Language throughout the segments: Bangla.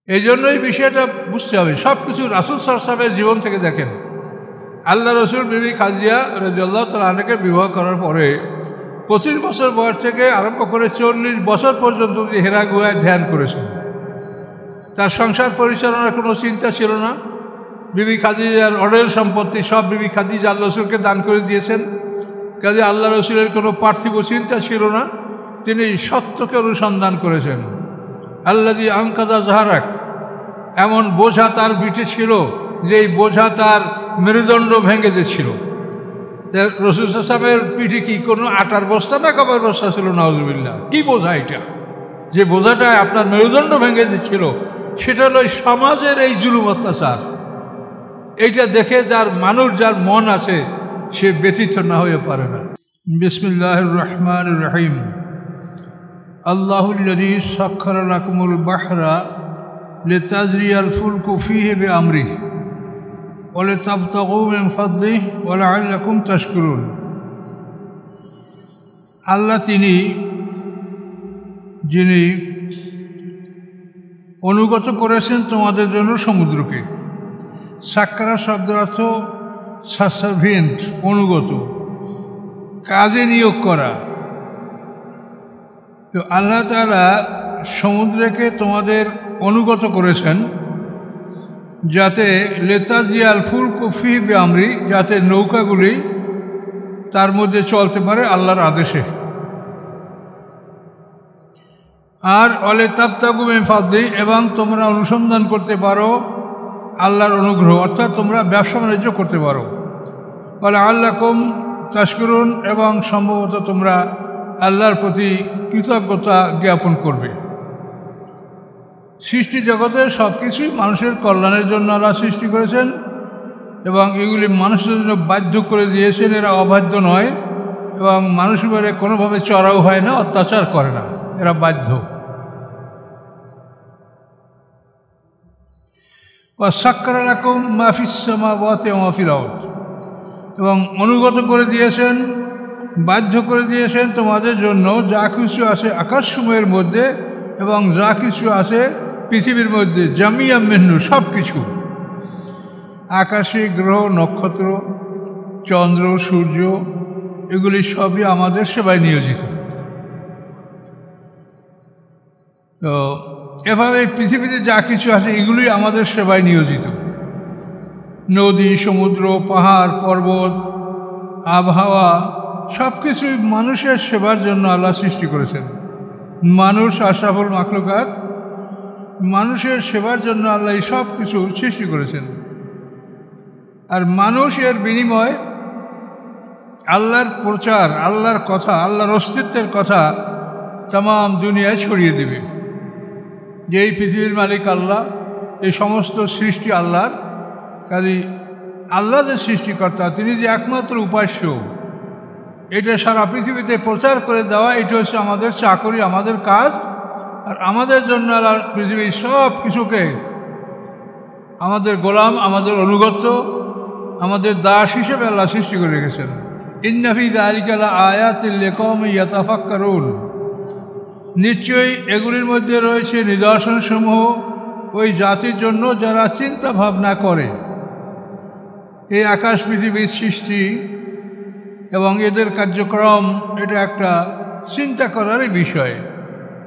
এই জন্য এই বিষয়টা বুঝতে হবে। সব কিছু রাসূল সাল্লাল্লাহু আলাইহি ওয়াসাল্লামের জীবন থেকে দেখেন। আল্লাহ রসুল বিবি খাদিজা রাদিয়াল্লাহু তাআলা আনহাকে বিবাহ করার পরে 25 বছর বয়স থেকে আরম্ভ করে 40 বছর পর্যন্ত তিনি হেরা গুহায় ধ্যান করেছেন। তার সংসার পরিচালনার কোনো চিন্তা ছিল না। বিবি খাদিজার অঢেল সম্পত্তি সব বিবি খাদিজা আল্লাহ রসুলকে দান করে দিয়েছেন। কাজে আল্লাহ রসুলের কোনো পার্থিব চিন্তা ছিল না। তিনি সত্যকে অনুসন্ধান করেছেন। আল্লাযী আনকাযা যাহরাক, এমন বোঝা তার পিঠে ছিল যে এই বোঝা তার মেরুদণ্ড ভেঙে দিচ্ছিল। রাসূল সাল্লাল্লাহু আলাইহি ওয়াসাল্লামের পিঠে কি কোনো আটার বস্তা না কাপড় বস্তা ছিল? নাউযুবিল্লাহ। কি বোঝা এটা, যে বোঝাটা আপনার মেরুদণ্ড ভেঙে দিচ্ছিল? সেটা হলো সমাজের এই জুলুম অত্যাচার। এইটা দেখে যার মন আছে সে ব্যথিত না হয়ে পারে না। বিসমিল্লাহির রহমানির রহিম। আল্লাহুল্লাযী সাখখারা লাকুমুল বাহরা লিতাজরিয়াল ফুলকু ফীহি বিআমরিহি ওয়া লিতাবতাগু মিন ফাদলিহি ওয়া লাআল্লাকুম তাশকুরুন। আল্লাহ যিনি অনুগত করেছেন তোমাদের জন্য সমুদ্রকে। সাক্কারা শব্দের অর্থ সাবসার্ভিয়েন্ট, অনুগত, কাজে নিয়োগ করা। তো আল্লাহ তাআলা সমুদ্রকে তোমাদের অনুগত করেছেন যাতে লিতাজরিয়াল ফুলকু ফীহি বিআমরিহি, যাতে নৌকাগুলি তার মধ্যে চলতে পারে আল্লাহর আদেশে। আর ওয়ালিতাবতাগু মিন ফাদলিহি, এবং তোমরা অনুসন্ধান করতে পারো আল্লাহর অনুগ্রহ, অর্থাৎ তোমরা ব্যবসা বাণিজ্য করতে পারো। ওয়ালাআল্লাকুম তাশকুরুন, এবং সম্ভবত তোমরা আল্লাহর প্রতি কৃতজ্ঞতা জ্ঞাপন করবে। সৃষ্টি জগতের সব কিছুই মানুষের কল্যাণের জন্য আল্লাহ সৃষ্টি করেছেন, এবং এগুলি মানুষের জন্য বাধ্য করে দিয়েছেন। এরা অবাধ্য নয়, এবং মানুষের উপরে কোনোভাবে চড়াও হয় না, অত্যাচার করে না, এরা বাধ্য। ওয়াসাক্কারা লাকুম মা ফিস সামাওয়াতি ওয়া মা ফিল আরদ, এবং অনুগত করে দিয়েছেন, বাধ্য করে দিয়েছেন তোমাদের জন্য যা কিছু আছে আকাশসমূহের মধ্যে এবং যা কিছু আছে পৃথিবীর মধ্যে, জামিআম মিনহু, সব কিছু। আকাশে গ্রহ, নক্ষত্র, চন্দ্র, সূর্য, এগুলি সবই আমাদের সেবায় নিয়োজিত। তো এভাবে পৃথিবীতে যা কিছু আছে এগুলি আমাদের সেবায় নিয়োজিত। নদী, সমুদ্র, পাহাড়, পর্বত, আবহাওয়া, সব কিছুই মানুষের সেবার জন্য আল্লাহ সৃষ্টি করেছেন। মানুষ আশরাফুল মাখলুকাত, মানুষের সেবার জন্য আল্লাহ সব কিছু সৃষ্টি করেছেন। আর মানুষ এর বিনিময় আল্লাহর প্রচার, আল্লাহর কথা, আল্লাহর অস্তিত্বের কথা তামাম দুনিয়ায় ছড়িয়ে দেবে যে এই পৃথিবীর মালিক আল্লাহ, এই সমস্ত সৃষ্টি আল্লাহর। কাজে আল্লাহ যে সৃষ্টিকর্তা, তিনি যে একমাত্র উপাস্য, এটা সারা পৃথিবীতে প্রচার করে দেওয়া, এটা হচ্ছে আমাদের চাকরি, আমাদের কাজ। আর আমাদের জন্য আল্লাহ পৃথিবীর সব কিছুকে আমাদের গোলাম, আমাদের অনুগত, আমাদের দাস হিসেবে আল্লাহ সৃষ্টি করে রেখেছেন। ইন্না ফি যালিকা লাআয়াতিন লিকাওমিন ইয়াতাফাক্কারুন, নিশ্চয়ই এগুলির মধ্যে রয়েছে নিদর্শনসমূহ ওই জাতির জন্য যারা চিন্তা ভাবনা করে। এই আকাশ পৃথিবীর সৃষ্টি এবং এদের কার্যক্রম, এটা একটা চিন্তা করারই বিষয়।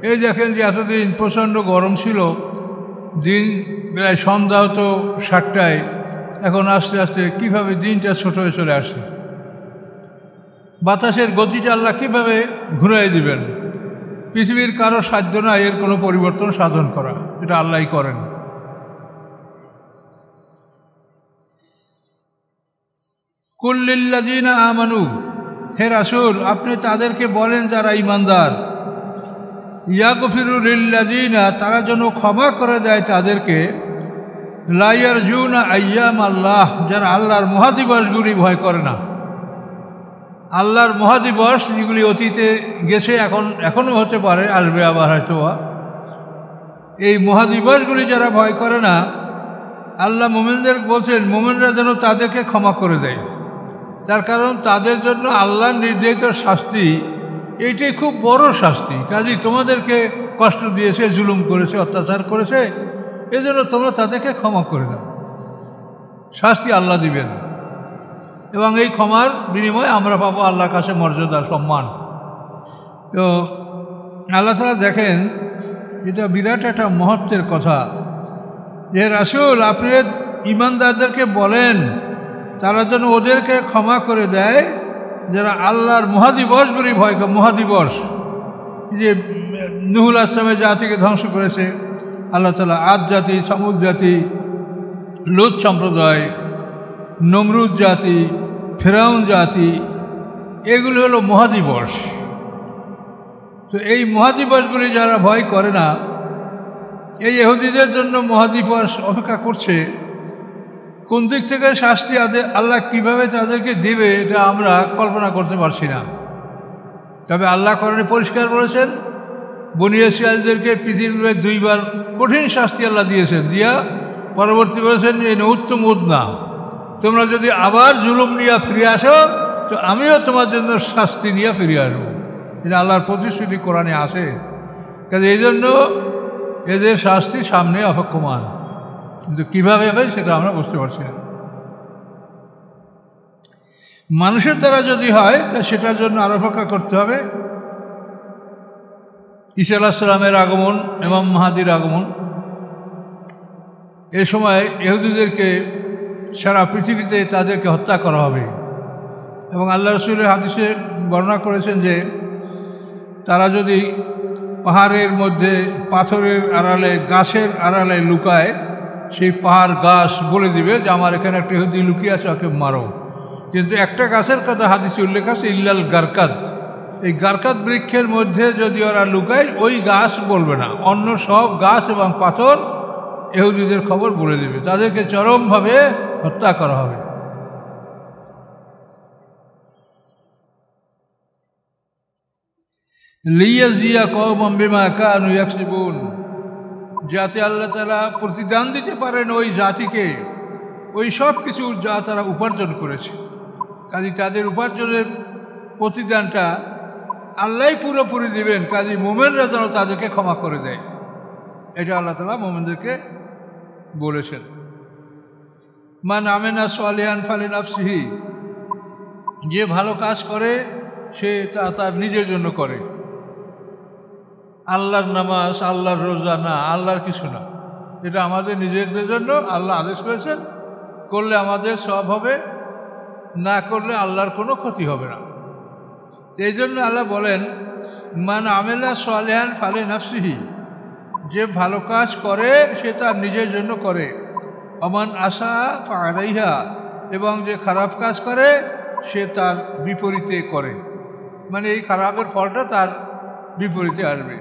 এই দেখেন যে এতদিন প্রচণ্ড গরম ছিল, দিন প্রায় সন্ধ্যা হতো 7টায়, এখন আস্তে আস্তে কীভাবে দিনটা ছোট হয়ে চলে আসে। বাতাসের গতিটা আল্লাহ কীভাবে ঘুরাই দিবেন, পৃথিবীর কারো সাধ্য না এর কোনো পরিবর্তন সাধন করা, এটা আল্লাহই করেন। কুল লিল্লাযিনা আমানু, হে রাসূল আপনি তাদেরকে বলেন যারা ঈমানদার, ইয়াগফিরু লিল্লাযিনা, তারা যেন ক্ষমা করে দেয় তাদেরকে, লা ইয়ারজুনা আইয়াম আল্লাহ, যারা আল্লাহর মহাদিবসগুলি ভয় করে না। আল্লাহর মহাদিবস যেগুলি অতীতে গেছে, এখনও হতে পারে, আসবে আবার হয়তো, এই মহাদিবসগুলি যারা ভয় করে না, আল্লাহ মোমেনদের বলছেন মোমেনরা যেন তাদেরকে ক্ষমা করে দেয়। তার কারণ তাদের জন্য আল্লাহর নির্ধারিত শাস্তি এইটাই খুব বড় শাস্তি। কাজেই তোমাদেরকে কষ্ট দিয়েছে, জুলুম করেছে, অত্যাচার করেছে, এজন্য তোমরা তাদেরকে ক্ষমা করে দাও। শাস্তি আল্লাহ দিবেন এবং এই ক্ষমার বিনিময়ে আমরা পাবো আল্লাহর কাছে মর্যাদা, সম্মান। তো আল্লাহ তাআলা দেখেন, এটা বিরাট একটা মহত্বের কথা যে রাসূল আপনি ঈমানদারদেরকে বলেন তারা যেন ওদেরকে ক্ষমা করে দেয় যারা আল্লাহর মহাদিবসগুলি ভয় করে। মহাদিবস যে নূহ আলাইহিস সালামের জাতিকে ধ্বংস করেছে আল্লাহ তাআলা, আদ জাতি, সামুদ জাতি, লূত সম্প্রদায়, নমরুদ জাতি, ফেরাউন জাতি, এগুলো হলো মহাদিবস। তো এই মহাদিবসগুলি যারা ভয় করে না, এই ইহুদিদের জন্য মহাদিবস অপেক্ষা করছে। কোন দিক থেকে শাস্তি আল্লাহ কিভাবে তাদেরকে দেবে এটা আমরা কল্পনা করতে পারছি না। তবে আল্লাহ কোরআনে পরিষ্কার বলেছেন, বনী ইসরাঈলদেরকে পৃথিবীতে 2 বার কঠিন শাস্তি আল্লাহ দিয়েছেন, দিয়া পরবর্তী বলেছেন এই উত্তম উদনা, তোমরা যদি আবার জুলুম নিয়ে ফিরে আসো তো আমিও তোমার জন্য শাস্তি নিয়ে ফিরে আসবো। এটা আল্লাহর প্রতিশ্রুতি কোরআনে আসে। কাজে এই জন্য এদের শাস্তি সামনে অপেক্ষমান, কিন্তু কীভাবে হবে সেটা আমরা বুঝতে পারছি না। মানুষের দ্বারা যদি হয় তা সেটার জন্য আরো অপেক্ষা করতে হবে। ঈসা আলাইহিস সালামের আগমন, ইমাম মাহদীর আগমন, এ সময় ইহুদিদেরকে সারা পৃথিবীতে তাদেরকে হত্যা করা হবে। এবং আল্লাহ রাসূলের হাদিসে বর্ণনা করেছেন যে তারা যদি পাহাড়ের মধ্যে পাথরের আড়ালে, গাছের আড়ালে লুকায়, সেই পাহাড় গাছ বলে দিবে যে আমার এখানে একটা ইহুদি লুকিয়ে আছে, ওকে মারো। কিন্তু একটা গাছের কথা হাদিসে উল্লেখ আছে, ইল্লাল গারকাত, এই গারকাত বৃক্ষের মধ্যে যদি ওরা লুকায় ওই গাছ বলবে না, অন্য সব গাছ এবং পাথর ইহুদিদের খবর বলে দেবে, তাদেরকে চরমভাবে হত্যা করা হবে। লিয়াজিয়া কওমান বিমা কানু ইয়াকসিবুন, যাতে আল্লাহ তাআলা প্রতিদান দিতে পারেন ওই জাতিকে ওই সব কিছু যা তারা উপার্জন করেছে। কাজে তাদের উপার্জনের প্রতিদানটা আল্লাহই পুরোপুরি দিবেন। কাজে মুমিনরা যেন তাদেরকে ক্ষমা করে দেয়, এটা আল্লাহ তাআলা মুমিনদেরকে বলেছেন। মান আমিলা সালিহান ফালিনাফসিহি, যে ভালো কাজ করে সে তা তার নিজের জন্য করে। আল্লাহর নামাজ, আল্লাহর রোজা না, আল্লাহর কিছু না, এটা আমাদের নিজেদের জন্য আল্লাহ আদেশ করেছেন। করলে আমাদের সওয়াব হবে, না করলে আল্লাহর কোনো ক্ষতি হবে না। এই জন্য আল্লাহ বলেন মান আমিলা সালিহান ফালিনাফসিহি, যে ভালো কাজ করে সে তার নিজের জন্য করে। অমান আসা ফালাইহা, এবং যে খারাপ কাজ করে সে তার বিপরীতে করে, মানে এই খারাপের ফলটা তার বিপরীতে আসবে।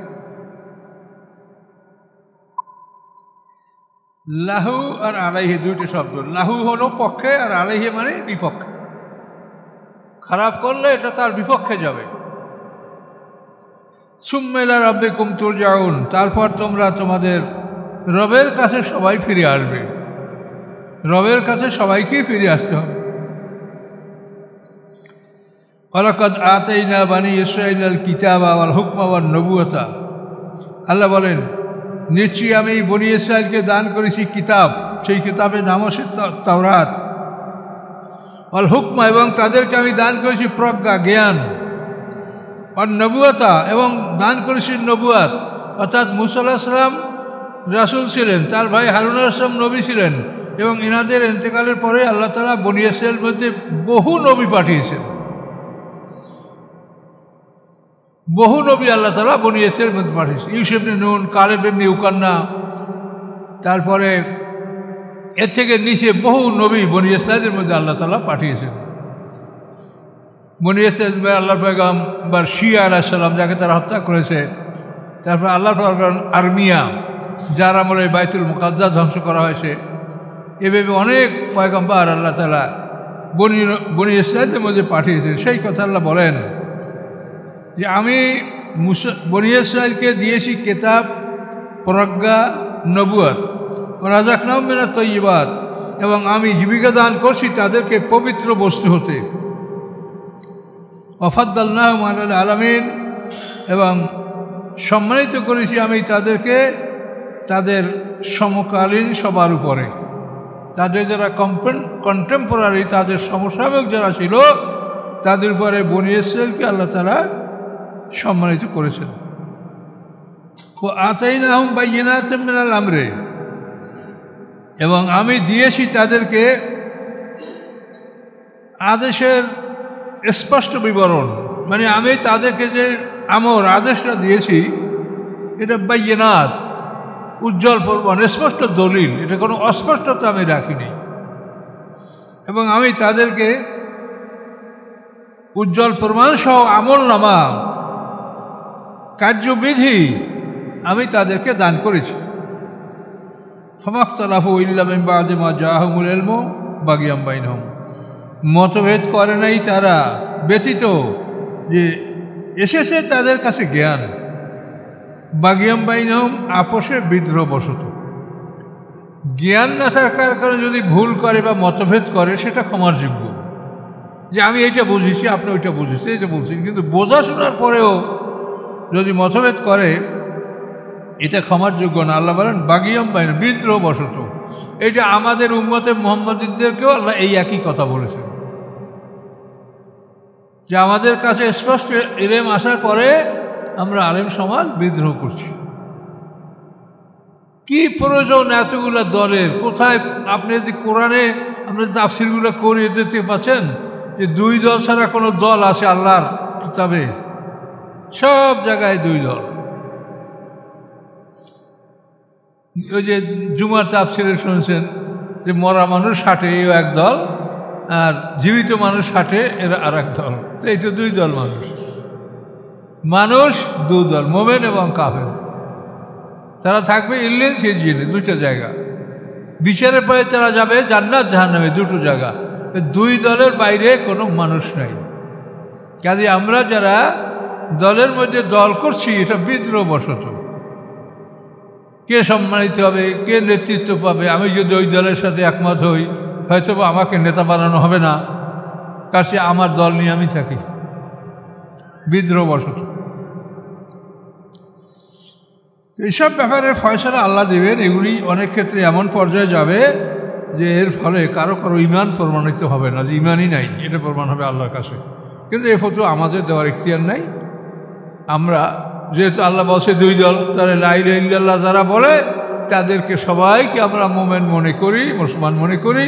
লাহু আর আলাইহি দুইটি শব্দ, লাহু হলো পক্ষে আর আলাইহি মানে বিপক্ষে। খারাপ করলে এটা তার বিপক্ষে যাবে। সুম্মা ইলা রাব্বিকুম তুরজাউন, তারপর তোমরা তোমাদের রবের কাছে সবাই ফিরে আসবে। রবের কাছে সবাইকেই ফিরে আসতে হবে। ওয়ালাকাদ আতাইনা বানি ইসরাঈলাল কিতাবা ওয়াল হুকমা ওয়ান নবুওয়াতা, আল্লাহ বলেন নিশ্চয়ই আমি বনি ইসরাঈলকে দান করেছি কিতাব, সেই কিতাবের নাম হচ্ছে তাওরাত। ওয়াল হুকমা, এবং তাদেরকে আমি দান করেছি প্রজ্ঞা, জ্ঞান। আর নবুয়াতা, এবং দান করেছি নবুয়াত, অর্থাৎ মুসা আলাইহিস সালাম রাসূল ছিলেন, তার ভাই হারুন আলাইহিস সালাম নবী ছিলেন, এবং এনাদের ইন্তেকালের পরে আল্লাহ তাআলা বনি ইসরাঈলের মধ্যে বহু নবী পাঠিয়েছেন। বহু নবী আল্লাহ তাআলা বনি ইসরাঈলের মধ্যে পাঠিয়েছেন। ইউসুফ ইবনে নুন, কালেব ইবনে ইউকান্না, তারপরে এর থেকে নিচে বহু নবী বনি ইসরাঈলের মধ্যে আল্লাহ তাআলা পাঠিয়েছেন। বনি ইসরাঈল আল্লাহর পয়গম্বর শিয়া আলাইহিস সালাম, যাকে তারা হত্যা করেছে, তারপর আল্লাহর পয়গম্বর আরমিয়া, যার আমলে বাইতুল মুকাদ্দাস ধ্বংস করা হয়েছে। এভাবে অনেক পয়গম্বর আল্লাহ তাআলা বনি ইসরাঈলের মধ্যে পাঠিয়েছেন। সেই কথা আল্লাহ বলেন যে আমি বনি ইসরাঈলকে দিয়েছি কিতাব, প্রজ্ঞা, নবুয়ত, রাযাকনাহুম মিনাত তাইয়্যিবাত, এবং আমি জীবিকা দান করছি তাদেরকে পবিত্র বস্তু হতে। ওয়াফাদ্দালনাহুম আলাল আলামিন, এবং সম্মানিত করেছি আমি তাদেরকে তাদের সমকালীন সবার উপরে, তাদের যারা কন্টেম্পোরারি, তাদের সমসাময়িক যারা ছিল, তাদের উপরে বনী ইসরাঈলকে আল্লাহ তাআলা সম্মানিত করেছেন। ও আতাইনাহুম বাইয়িনাতিম মিনাল আমরি, এবং আমি দিয়েছি তাদেরকে আদেশের স্পষ্ট বিবরণ, মানে আমি তাদেরকে যে আদেশটা দিয়েছি এটা বাইয়িনাত, উজ্জ্বল প্রমাণ, স্পষ্ট দলিল, এটা কোনো অস্পষ্টতা আমি রাখিনি। এবং আমি তাদেরকে উজ্জ্বল প্রমাণ সহ আমলনামা, কার্যবিধি আমি তাদেরকে দান করেছি। ফামাখতালাফু ইল্লা মিন বা'দি মা জাআহুমুল ইলমু বাগিয়াম বাইনহুম, মতভেদ করে নাই তারা ব্যতীত যে এসেছে তাদের কাছে জ্ঞান, বাগিয়াম বাইনহুম, আপোষে বিদ্রোহবশত। জ্ঞান না থাকার কারণে যদি ভুল করে বা মতভেদ করে সেটা ক্ষমার যোগ্য, যে আমি এইটা বুঝেছি আপনি ওইটা বুঝেছি এইটা বলছেন, কিন্তু বোঝা শোনার পরেও যদি মতভেদ করে এটা ক্ষমার যোগ্য না। আল্লাহ বলেন বাগিয়াম বাইন, বিদ্রোহবশত। এটা আমাদের উম্মতে মুহাম্মাদীদেরকেও আল্লাহ এই একই কথা বলেছেন, যে আমাদের কাছে স্পষ্ট ইলম আসার পরে আমরা আলেম সমাজ বিদ্রোহ করছি। কি প্রয়োজন এতগুলো দলের? কোথায় আপনি যে কোরআনে আমরা তাফসীরগুলো করিয়ে দিতে পাচ্ছেন যে 2 দল ছাড়া কোনো দল আছে আল্লাহর কিতাবে? সব জায়গায় 2 দল। ওই যে জুমার তাফসীরে শুনছেন যে মরা মানুষ 60 এও এক দল, আর জীবিত মানুষ 60 এরা আর এক দল। তো এই তো 2 দল মানুষ 2 দল, মোমেন এবং কাফের। তারা থাকবে ইল্লিন সিজিনে, 2টা জায়গা। বিচারের পরে তারা যাবে জান্নাত জাহান্নামে, 2টো জায়গা। 2 দলের বাইরে কোনো মানুষ নাই। কাজে আমরা যারা দলের মধ্যে দল করছি এটা বিদ্রোহবশত। কে সম্মানিত হবে, কে নেতৃত্ব পাবে? আমি যদি ওই দলের সাথে একমত হই, হয়তো আমাকে নেতা বানানো হবে না, কাছে আমার দল নিয়ে আমি থাকি, বিদ্রোহবশত। এইসব ব্যাপারে ফয়সালা আল্লাহ দেবেন। এগুলি অনেক ক্ষেত্রে এমন পর্যায়ে যাবে যে এর ফলে কারো কারো ইমান প্রমাণিত হবে না, যে ইমানই নাই, এটা প্রমাণ হবে আল্লাহর কাছে। কিন্তু এ ফটো আমাদের দেওয়ার ইখতিয়ার নাই। আমরা যেহেতু আল্লাহ বলছে 2 দল, তারা লা ইলাহা ইল্লাল্লাহ যারা বলে তাদেরকে সবাইকে আমরা মোমেন মনে করি, মুসলমান মনে করি,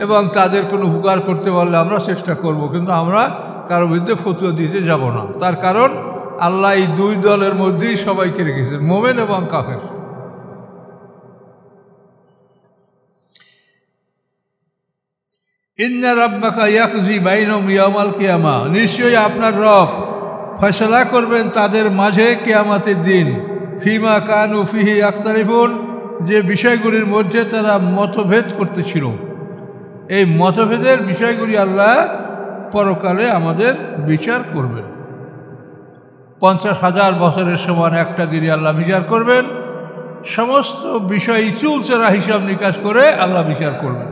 এবং তাদের কোনো উপকার করতে পারলে আমরা চেষ্টা করব, কিন্তু আমরা কারো বিরুদ্ধে ফতোয়া দিতে যাব না। তার কারণ আল্লাহ এই 2 দলের মধ্যেই সবাইকে রেখেছেন, মোমেন এবং কাফের। ইন্না রাব্বাকা ইয়াকজি বাইনহুম ইয়াওমাল কিয়ামা, নিশ্চয়ই আপনার রব ফয়সালা করবেন তাদের মাঝে কিয়ামতের দিন। ফিমা কানু ফিহি ইয়াখতালিফুন, যে বিষয়গুলির মধ্যে তারা মতভেদ করতেছিল। এই মতভেদের বিষয়গুলি আল্লাহ পরকালে আমাদের বিচার করবেন। 50,000 বছরের সমান একটা দিনে আল্লাহ বিচার করবেন। সমস্ত বিষয় চুলচেরা হিসাব নিকাশ করে আল্লাহ বিচার করবেন।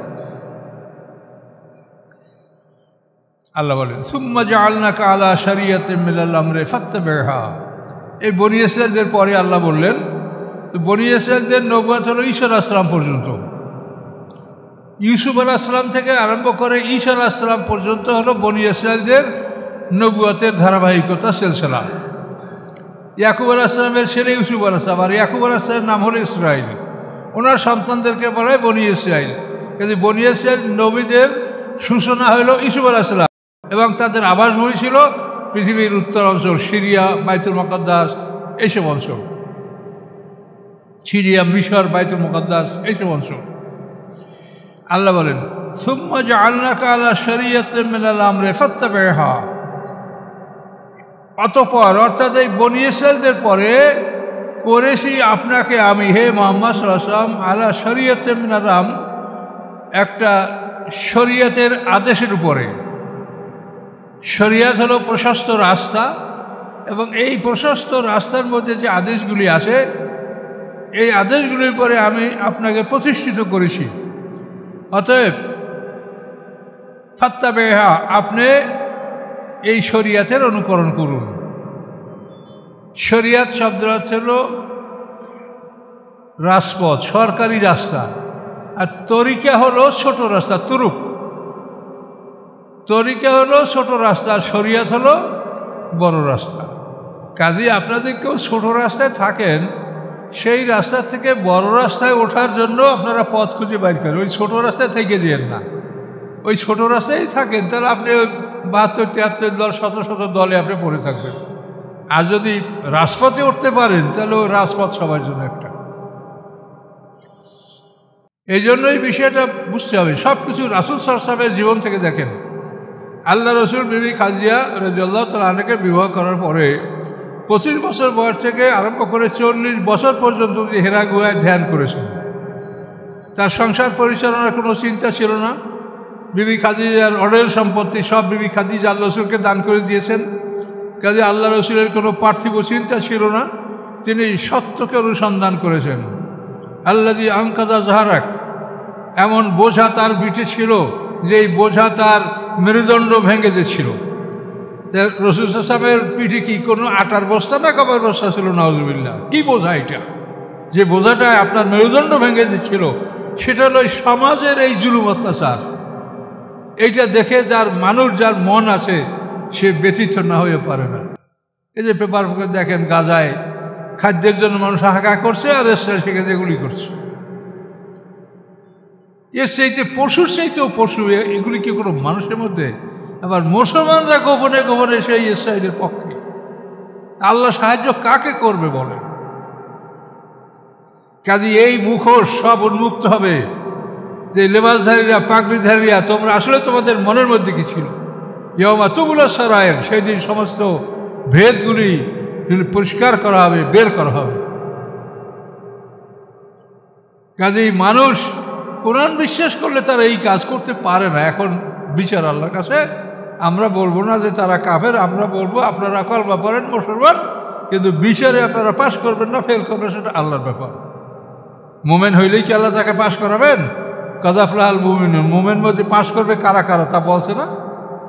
আল্লাহ বলেন সুম্মা জাআলনাকা আলা শারিয়াতিন মিনাল আমরি ফাত্তাবি'হা। এই বনী ইসরাঈলদের পরে আল্লাহ বললেন, বনী ইসরাঈলদের নবুয়ত হলো ঈসা আলাইহিস সালাম পর্যন্ত। ইউসুফ আলাইহিস সালাম থেকে আরম্ভ করে ঈসা আলাইহিস সালাম পর্যন্ত হলো বনী ইসরাঈলদের নবুয়তের ধারাবাহিকতা সিলসিলা। ইয়াকুব আলাইহিস সালামের ছেলে ইউসুফ আলাইহিস সালাম, আর ইয়াকুব আলাইহিস সালামের নাম হলো ইসরাঈল। ওনার সন্তানদেরকে বলা হয় বনী ইসরাঈল। কিন্তু বনী ইসরাঈল নবীদের সূচনা হইল ইউসুফ আলাইহিস সালাম, এবং তাদের আবাসভূমি ছিল পৃথিবীর উত্তর অঞ্চল, সিরিয়া, বাইতুল মুকাদ্দাস, এইসব অঞ্চল। সিরিয়া, মিশর, বাইতুল মুকাদ্দাস, এইসব অঞ্চল। আল্লাহ বলেন সুম্মা জাআলনাকা আলা শারিয়াতিন মিনাল আমরি ফাত্তাবি'হা। অতঃপর, অর্থাৎ এই বনী ইসরাঈলদের পরে করেছি আপনাকে আমি, হে মুহাম্মদ সাল্লাল্লাহু আলাইহি ওয়াসাল্লাম, আলা শারিয়াতিন মিনাল আমর, একটা শরীয়তের আদেশের উপরে। শরীয়ত হলো প্রশস্ত রাস্তা, এবং এই প্রশস্ত রাস্তার মধ্যে যে আদেশগুলি আছে, এই আদেশগুলির পরে আমি আপনাকে প্রতিষ্ঠিত করেছি। অতএব ফাত্তাবি'হা, আপনি এই শরীয়তের অনুকরণ করুন। শরীয়ত শব্দের অর্থ হলো রাজপথ, সরকারি রাস্তা, আর তরিকা হলো ছোট রাস্তা, তুরুক। তরিকা হলো ছোট রাস্তা, আর শরিয়াত হলো বড় রাস্তা। কাজেই আপনাদের কেউ ছোট রাস্তায় থাকেন, সেই রাস্তা থেকে বড় রাস্তায় ওঠার জন্য আপনারা পথ খুঁজে বাইর করেন। ওই ছোট রাস্তায় থেকে যেন না, ওই ছোট রাস্তায় থাকেন, তাহলে আপনি 72, 73 দল, শত শত দলে আপনি পড়ে থাকবেন। আর যদি রাজপথে উঠতে পারেন, তাহলে ওই রাজপথ সবার জন্য একটা। এই জন্য এই বিষয়টা বুঝতে হবে। সব কিছু রাসূল সাল্লাল্লাহু আলাইহি ওয়াসাল্লামের জীবন থেকে দেখেন। আল্লাহ রসুল বিবি খাদিজা রাদিয়াল্লাহু তাআলা আনহাকে বিবাহ করার পরে 25 বছর বয়স থেকে আরম্ভ করে 40 বছর পর্যন্ত তিনি হেরা গুহায় ধ্যান করেছেন। তার সংসার পরিচালনার কোনো চিন্তা ছিল না। বিবি খাদিজার অঢেল সম্পত্তি সব বিবি খাদিজা আল্লাহ রসুলকে দান করে দিয়েছেন। কাজে আল্লাহ রসুলের কোনো পার্থিব চিন্তা ছিল না। তিনি সত্যকে অনুসন্ধান করেছেন। আল্লাযী আনকাযা যাহরাক, এমন বোঝা তার পিঠে ছিল যে এই বোঝা তার মেরুদণ্ড ভেঙে দিচ্ছিল। রাসূল সাল্লাল্লাহু আলাইহি ওয়াসাল্লামের পিঠে কি কোনো আটার বস্তা না কবার বস্তা ছিল? নাউযুবিল্লাহ। কি বোঝা এটা, যে বোঝাটা আপনার মেরুদণ্ড ভেঙে দিচ্ছিল? সেটা হলো সমাজের এই জুলুম অত্যাচার। এইটা দেখে যার মানুষ, যার মন আছে, সে ব্যথিত না হয়ে পারে না। এই যে পেপার দেখেন, গাজায় খাদ্যের জন্য মানুষ হাহাকার করছে, আর এসে সেখানে এগুলি করছে। এর সেইতে পশুর সেইতেও পশু, এগুলি কি কোনো মানুষের মধ্যে? আবার মুসলমানরা গোপনে গোপনে সেই ইসরায়েলের পক্ষে। আল্লাহ সাহায্য কাকে করবে বলেন? কাজে এই মুখোশ সব উন্মুক্ত হবে। যে লেবাসধারীরা, পাগড়িধারীরা, তোমরা আসলে তোমাদের মনের মধ্যে কি ছিল? ইয়াউমা তুবলা সারায়ের, সেই দিন সমস্ত ভেদগুলি পরিষ্কার করা হবে, বের করা হবে। কাজেই মানুষ কোরআন বিশ্বাস করলে তারা এই কাজ করতে পারে না। এখন বিচার আল্লাহর কাছে। আমরা বলবো না যে তারা কাফের, আমরা বলবো আপনারা কলমা পড়েন মুসলমান, কিন্তু বিচারে আপনারা পাশ করবেন না ফেল করবেন, সেটা আল্লাহর ব্যাপার। মোমেন হইলেই কি আল্লাহ তাকে পাশ করাবেন? কাদ আফলাহাল মুমিনুন, মোমেন মধ্যে পাশ করবে কারা কারা তা বলছে না?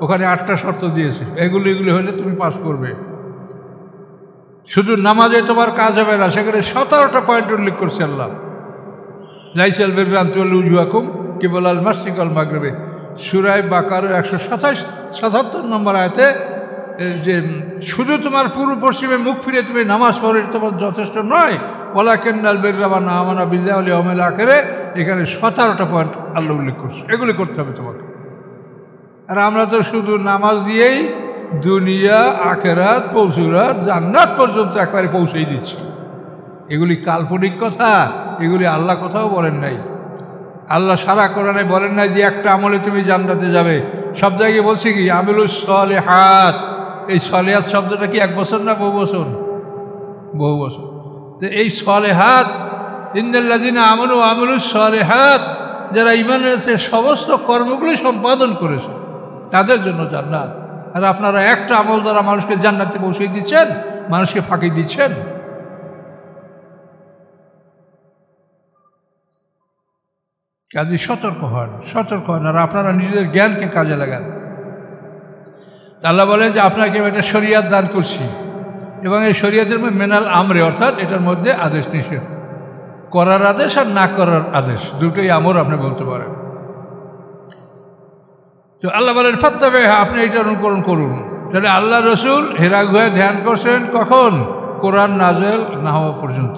ওখানে 8টা শর্ত দিয়েছে, এগুলি হইলে তুমি পাশ করবে। শুধু নামাজে তোমার কাজ হবে না, সেখানে 17টা পয়েন্ট উল্লেখ করছে আল্লাহ। লাইসাল বিররা আন তুওয়াল্লু উজুহাকুম কিবলাল মাশরিকি ওয়াল মাগরিবি, সূরা বাকারার 177 নম্বর আয়াতে, যে শুধু তোমার পূর্ব পশ্চিমে মুখ ফিরে তুমি নামাজ পড়ে তোমার যথেষ্ট নয়, ওয়ালাকিন্নাল বিররা মান আমানা বিল্লাহি ওয়াল ইয়াউমিল আখির, এখানে 17টা পয়েন্ট আল্লাহ উল্লেখ করছে। এগুলি করতে হবে তোমাকে। আর আমরা তো শুধু নামাজ দিয়েই দুনিয়া, আখিরাত, পরশুরাত, জান্নাত পর্যন্ত একবারে পৌঁছেই দিচ্ছি। এগুলি কাল্পনিক কথা, এগুলি আল্লাহ কোথাও বলেন নাই। আল্লাহ সারা কোরআনে বলেন নাই যে একটা আমলে তুমি জান্নাতে যাবে। সব জায়গায় বলছে কি আমিলুস সলিহাত। এই সলিহাত শব্দটা কি 1 বছর না বহু বছর? বহু বছর। তো এই সলিহাত, ইন্নাল্লাযিনা আমানু ওয়া আমিলুস সলিহাত, যারা ঈমান এনেছে, সমস্ত কর্মগুলি সম্পাদন করেছে, তাদের জন্য জান্নাত। আর আপনারা একটা আমল দ্বারা মানুষকে জান্নাতে পৌঁছে দিচ্ছেন, মানুষকে ফাঁকি দিচ্ছেন। কাজে সতর্ক হন, সতর্ক হন। আর আপনারা নিজেদের জ্ঞানকে কাজে লাগান। আল্লাহ বলেন যে আপনাকে একটা শরিয়াত দান করছি, এবং এই শরিয়াতের মধ্যে মেনাল আমরে, অর্থাৎ এটার মধ্যে আদেশ নিষেধ, করার আদেশ আর না করার আদেশ, দুটোই আমর আপনি বলতে পারেন। তো আল্লাহ বলেন ফাত্তাবে, আপনি এটা অনুকরণ করুন। তাহলে আল্লাহ রসুল হেরা গুহায় ধ্যান করছেন কখন? কোরআন নাজেল না হওয়া পর্যন্ত।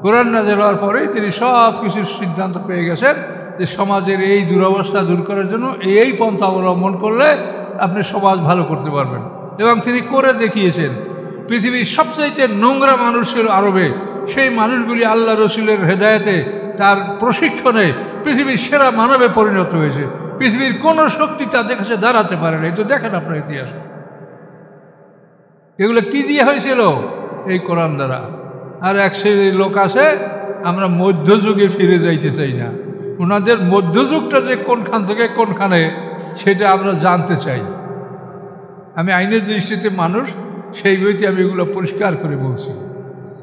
কোরআন নাজেল হওয়ার পরেই তিনি সব কিছুর সিদ্ধান্ত পেয়ে গেছেন যে সমাজের এই দুরবস্থা দূর করার জন্য এই পন্থা অবলম্বন করলে আপনি সমাজ ভালো করতে পারবেন। এবং তিনি করে দেখিয়েছেন। পৃথিবীর সবচাইতে নোংরা মানুষ ছিল আরবে, সেই মানুষগুলি আল্লাহ রসুলের হেদায়েতে, তার প্রশিক্ষণে পৃথিবীর সেরা মানবে পরিণত হয়েছে। পৃথিবীর কোনো শক্তি তাদের কাছে দাঁড়াতে পারে না। এই তো দেখেন আপনার ইতিহাস। এগুলো কি দিয়ে হয়েছিল? এই কোরআন দ্বারা। আর এক শ্রেণীর লোক আছে, আমরা মধ্যযুগে ফিরে যাইতে চাই না। ওনাদের মধ্যযুগটা যে কোনখান থেকে কোনখানে, সেটা আমরা জানতে চাই। আমি আইনের দৃষ্টিতে মানুষ, সেই বইতে আমি এগুলো পরিষ্কার করে বলছি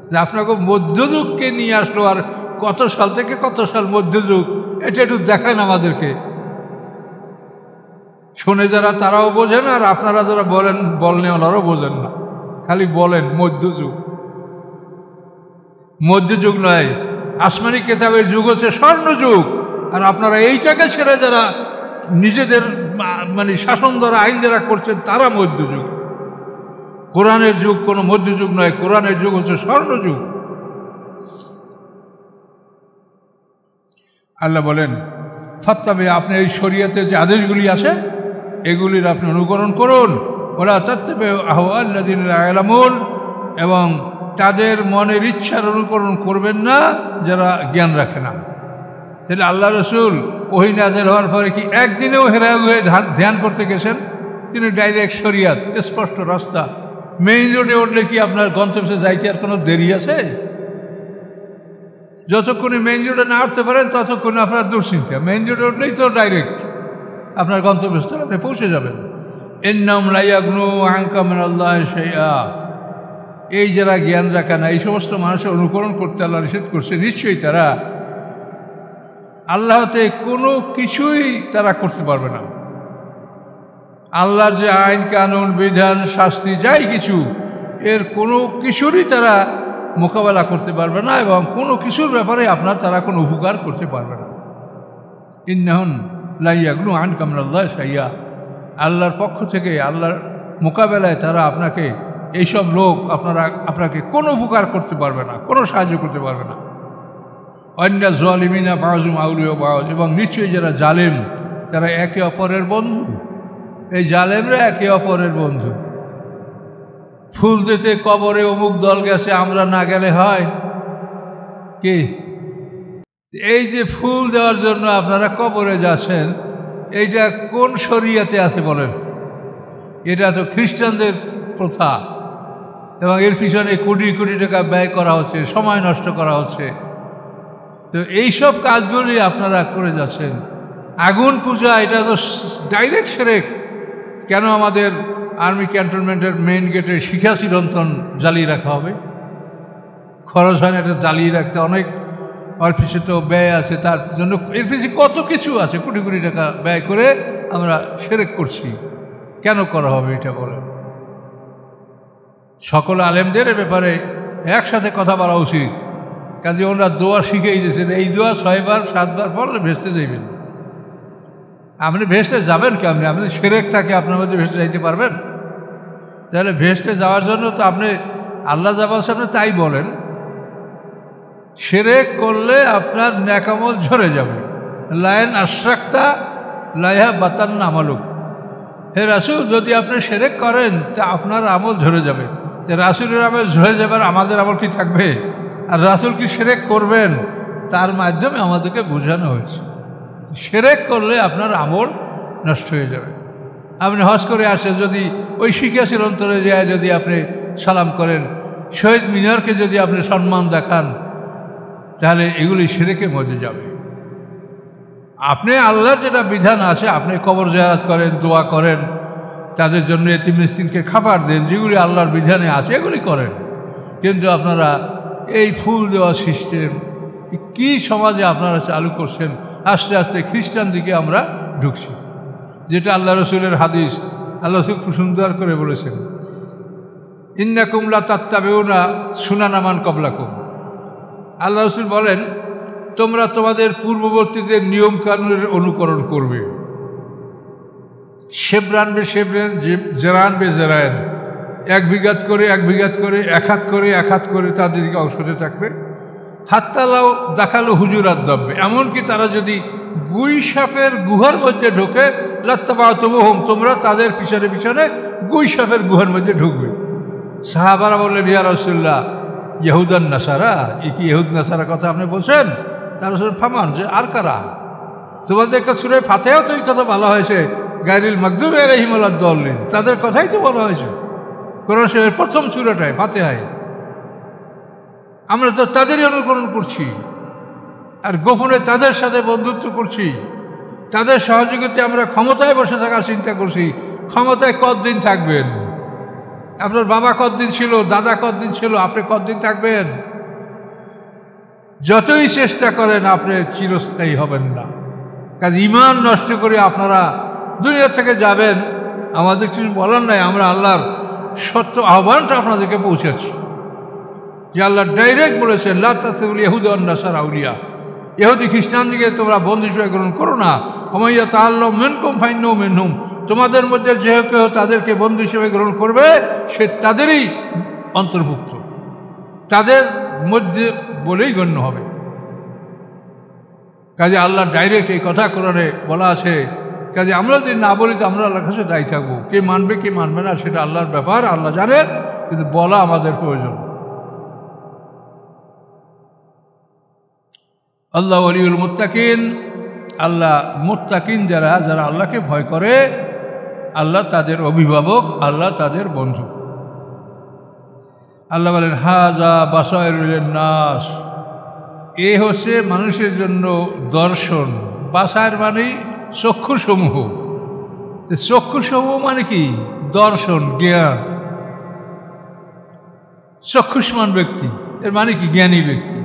যে আপনাকে মধ্যযুগকে নিয়ে আসলো, আর কত সাল থেকে কত সাল মধ্যযুগ, এটা একটু দেখান আমাদেরকে। শোনে যারা তারাও বোঝেন, আর আপনারা যারা বলেন, বলনে ওনারাও বোঝেন না, খালি বলেন মধ্যযুগ। মধ্যযুগ নয়, আসমানি কেতাবের যুগ হচ্ছে স্বর্ণ যুগ, আর আপনারা এইটাকে ছেড়ে যারা নিজেদের মানে শাসন দ্বারা আইন দ্বারা করছেন তারা মধ্যযুগ। কোরআনের যুগ কোনো মধ্যযুগ নয়, কোরআনের যুগ হচ্ছে স্বর্ণ যুগ। আল্লাহ বলেন ফাত্তাবে, আপনি এই শরীয়তের যে আদেশগুলি আছে এগুলির আপনি অনুকরণ করুন। ওরা তাত্তাবে আহওয়াল্লাযিনা লা ইয়ালামুন, এবং তাদের মনের ইচ্ছার অনুকরণ করবেন না যারা জ্ঞান রাখে না। তাহলে আল্লাহ রসুল ওহী নাযিল হওয়ার পরে কি একদিনেও হেরায় হয়ে ধ্যান করতে গেছেন? তিনি ডাইরেক্ট শরিয়াত, স্পষ্ট রাস্তা। মেইন রোডে উঠলে কি আপনার গন্তব্যে যাইতে আর কোনো দেরি আছে? যতক্ষণে মেইন রোডে না উঠতে পারেন ততক্ষণে আপনার দুশ্চিন্তা। মেইন রোডে উঠলেই তো ডাইরেক্ট আপনার গন্তব্যস্থলে আপনি পৌঁছে যাবেন। ইন্নাহুম লা ইয়াগনু আনকা মিনাল্লাহি শাইআ, এই যারা জ্ঞান রাখে না, এই সমস্ত মানুষের অনুকরণ করতে আল্লাহ নিষেধ করছে, নিশ্চয়ই তারা আল্লাহতে কোনো কিছুই তারা করতে পারবে না। আল্লাহর যে আইন কানুন বিধান শাস্তি যাই কিছু, এর কোনো কিছুরই তারা মোকাবেলা করতে পারবে না, এবং কোনো কিছুর ব্যাপারে তারা কোনো উপকার করতে পারবে না। ইন্নাহুম লা ইয়াগনু আনকা মিনাল্লাহি শাইআ, আল্লাহর পক্ষ থেকে আল্লাহর মোকাবেলায় তারা আপনাকে, এইসব লোক আপনাকে কোনো উপকার করতে পারবে না, কোনো সাহায্য করতে পারবে না। অন্য জালিমিনা বাযুহুম আউলিয়া বায, এবং নিশ্চয়ই যারা জালেম তারা একে অপরের বন্ধু। এই জালেমরা একে অপরের বন্ধু। ফুল দিতে কবরে অমুক দল গেছে, আমরা না গেলে হয় কি? এই যে ফুল দেওয়ার জন্য আপনারা কবরে যাচ্ছেন, এইটা কোন শরিয়াতে আছে বলেন? এটা তো খ্রিস্টানদের প্রথা, এবং এর পিছনে কোটি কোটি টাকা ব্যয় করা হচ্ছে, সময় নষ্ট করা হচ্ছে। তো এইসব কাজগুলি আপনারা করে যাচ্ছেন। আগুন পূজা, এটা তো ডাইরেক্ট শিরক। কেন আমাদের আর্মি ক্যান্টনমেন্টের মেইন গেটে শিখা চিরন্তন জ্বালিয়ে রাখা হবে? খরচ হয় না এটা জ্বালিয়ে রাখতে, অনেক ওর পিছিয়ে তো ব্যয় আছে, তার জন্য এর পিছিয়ে কত কিছু আছে, কোটি কোটি টাকা ব্যয় করে আমরা শিরক করছি। কেন করা হবে এটা বলেন? সকল আলেমদের এ ব্যাপারে একসাথে কথা বলা উচিত। কাজে ওনারা দোয়া শিখেই দিয়েছেন, এই দোয়া 6 বার 7 বার পড়লে ভেস্তে যাইবেন। আপনি ভেস্তে যাবেন কেমনি? আপনি শিরক থাকে আপনার মধ্যে ভেস্তে যাইতে পারবেন? তাহলে ভেস্তে যাওয়ার জন্য তো আপনি আল্লাহ যা বলছে আপনি তাই বলেন। শিরক করলে আপনার নেক আমল ঝরে যাবে। লাইন আশরাকতা লাইহা বাতান আমালুক, হে রাসূল যদি আপনি শিরক করেন তা আপনার আমল ঝরে যাবে। রাসূলের আমল ঝরে যাবে, আমাদের আমল কি থাকবে? আর রাসূল কি শিরক করবেন? তার মাধ্যমে আমাদেরকে বোঝানো হয়েছে শিরক করলে আপনার আমল নষ্ট হয়ে যাবে। আপনি হজ করে আসে যদি ওই শিখা চিরন্তরে যায় যদি আপনি সালাম করেন, শহীদ মিনারকে যদি আপনি সম্মান দেখান, তাহলে এগুলি শিরকের মধ্যে যাবে। আপনি আল্লাহর যেটা বিধান আছে, আপনি কবর জিয়ারত করেন, দোয়া করেন, তাদের জন্য এতিম মিসকিনকে খাবার দেন, যেগুলি আল্লাহর বিধানে আছে এগুলি করেন। কিন্তু আপনারা এই ফুল দেওয়া সিস্টেম কি সমাজে আপনারা চালু করছেন? আস্তে আস্তে খ্রিস্টান দিকে আমরা ঢুকছি, যেটা আল্লাহ রসুলের হাদিস। আল্লাহ রসুল খুব সুন্দর করে বলেছেন, ইন্নাকুম লা তাত্তাবিউনা সুনানা মান ক্বাবলাকুম। আল্লাহ রসুল বলেন, তোমরা তোমাদের পূর্ববর্তীদের নিয়ম কানুনের অনুকরণ করবে। শেবরান বে শেবরান, জেরান বে জেরান, 1 বিঘাত করে 1 বিঘাত করে 1 হাত করে 1 হাত করে তাদেরকে অংশতে থাকবে। হাত্তালাও দেখালো হুজুরাত দাব্বে, এমনকি তারা যদি গুই সাপের গুহার মধ্যে ঢোকে, লাত্তাবাতুহুম, তোমরা তাদের পিছনে পিছনে গুই সাপের গুহার মধ্যে ঢুকবে। সাহাবারা বললেন, ইয়া রাসূলুল্লাহ, ইহুদান নাসারা, এ কি ইহুদ নাসারা কথা আপনি বলছেন? তার রসুল ফামান, যে আর কারা? তোমাদেরকে সূরা ফাতিহাও তো এই কথা বলা হয়েছে, গায়রিল মাগদুবি আলাইহিম ওয়ালাদ-দাল্লিন, তাদের কথাই তো বলা হয়েছে কোরআন শরীফের প্রথম সূরাটায়, ফাতিহায়। আমরা তো তাদেরই অনুকরণ করছি, আর গোপনে তাদের সাথে বন্ধুত্ব করছি, তাদের সহযোগিতায় আমরা ক্ষমতায় বসে থাকার চিন্তা করছি। ক্ষমতায় কতদিন থাকবেন? আপনার বাবা কতদিন ছিল, দাদা কতদিন ছিল, আপনি কতদিন থাকবেন? যতই চেষ্টা করেন আপনি চিরস্থায়ী হবেন না। কাজে ঈমান নষ্ট করে আপনারা দুনিয়া থেকে যাবেন, আমাদের কিছু বলার নাই। আমরা আল্লাহর সত্য আহ্বানটা আপনাদেরকে পৌঁছাচ্ছি। যে আল্লাহ ডাইরেক্ট বলেছেন লা তাত্তাখিযুল ইয়াহুদা ওয়ান নাসারা আউলিয়া, ইহুদি খ্রিস্টানদিকে তোমরা বন্ধু হিসেবে গ্রহণ করো না। ওয়া ইয়াতাআল্লাম মিনকুম ফাইন্নাহু মিনহুম, তোমাদের মধ্যে যে কেউ তাদেরকে বন্ধু হিসেবে গ্রহণ করবে সে তাদেরই অন্তর্ভুক্ত, তাদের মধ্যে বলেই গণ্য হবে। কাজে আল্লাহ ডাইরেক্ট এই কথা কোরআনে বলা আছে। কাজে আমরা যদি না বলি তো আমরা আল্লাহর কাছে দায়ী থাকবো, কে মানবে কে মানবে না সেটা আল্লাহর ব্যাপার, আল্লাহ জানেন, কিন্তু বলা আমাদের প্রয়োজন। আল্লাহ ওয়ালিউল মুত্তাকিন, আল্লাহ মুত্তাকিন যারা যারা আল্লাহকে ভয় করে, আল্লাহ তাদের অভিভাবক, আল্লাহ তাদের বন্ধু। আল্লাহ বলেন হাযা বাসায়রুল লিন্নাস, এ হচ্ছে মানুষের জন্য দর্শন। বাসায়ের মানে চক্ষুসমূহ, চক্ষুসমূহ মানে কি? দর্শন, জ্ঞান। চক্ষুষ্মান ব্যক্তি এর মানে কি? জ্ঞানী ব্যক্তি।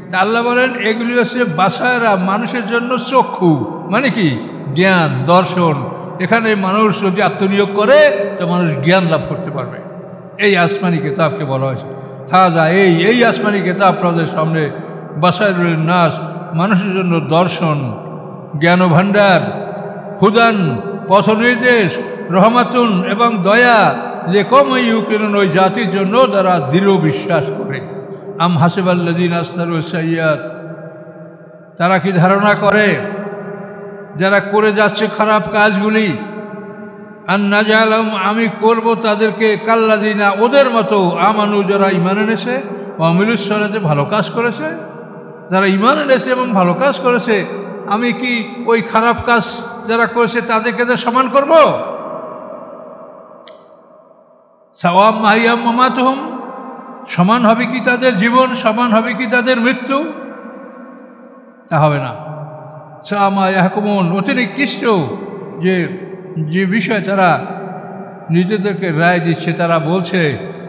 তা আল্লাহ বলেন এগুলি হচ্ছে বাসায়রা, মানুষের জন্য চক্ষু মানে কি? জ্ঞান, দর্শন। এখানে মানুষ যদি আত্মনিয়োগ করে তো মানুষ জ্ঞান লাভ করতে পারবে। এই আসমানি কিতাবকে বলা হয়েছে হাযা, এই আসমানি কিতাব আপনাদের সামনে বাসায়রুল লিন্নাস, মানুষের জন্য দর্শন, জ্ঞান ভাণ্ডার, হুদান পথ নির্দেশ, রহমাতুন এবং দয়া, যে কম ইউকিনুন ওই জাতির জন্য যারা দৃঢ় বিশ্বাস করে। আম হাসিবাল্লাযীনা ইজতারাউস সাইয়্যাত, তারা কি ধারণা করে যারা করে যাচ্ছে খারাপ কাজগুলি, আন নাজআলাহুম, আমি করব তাদেরকে কাল্লাযীনা, ওদের মতো, আমানু, যারা ঈমান এনেছে, ওয়া আমিলুস সালিহাত, ভালো কাজ করেছে। যারা ঈমান এনেছে এবং ভালো কাজ করেছে, আমি কি ওই খারাপ কাজ যারা করেছে তাদেরকে সমান করব? সাওয়াম মাহিয়াম মামাতুহুম, সমান হবে কি তাদের জীবন, সমান হবে কি তাদের মৃত্যু? তা হবে না। সামা ইয়াহকুমুন, অতি নিকৃষ্ট যে বিষয় তারা নিজেদেরকে রায় দিচ্ছে, তারা বলছে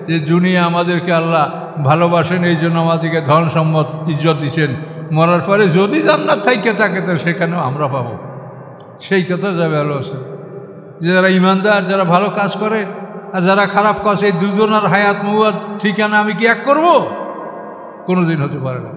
যে দুনিয়া আমাদেরকে আল্লাহ ভালোবাসেন, এই জন্য আমাদেরকে ধন সম্পদ ইজ্জত দিচ্ছেন, মরার পরে যদি জান্নাত থাকে থাকে তো সেখানেও আমরা পাবো। সেই কথা যাবে আল্লাহ যে যারা ইমানদার, যারা ভালো কাজ করে আর যারা খারাপ কাজ, এই দুজনের হায়াত মৌয়াত ঠিকানা আমি কি এক করবো? কোনোদিন হতে পারে না।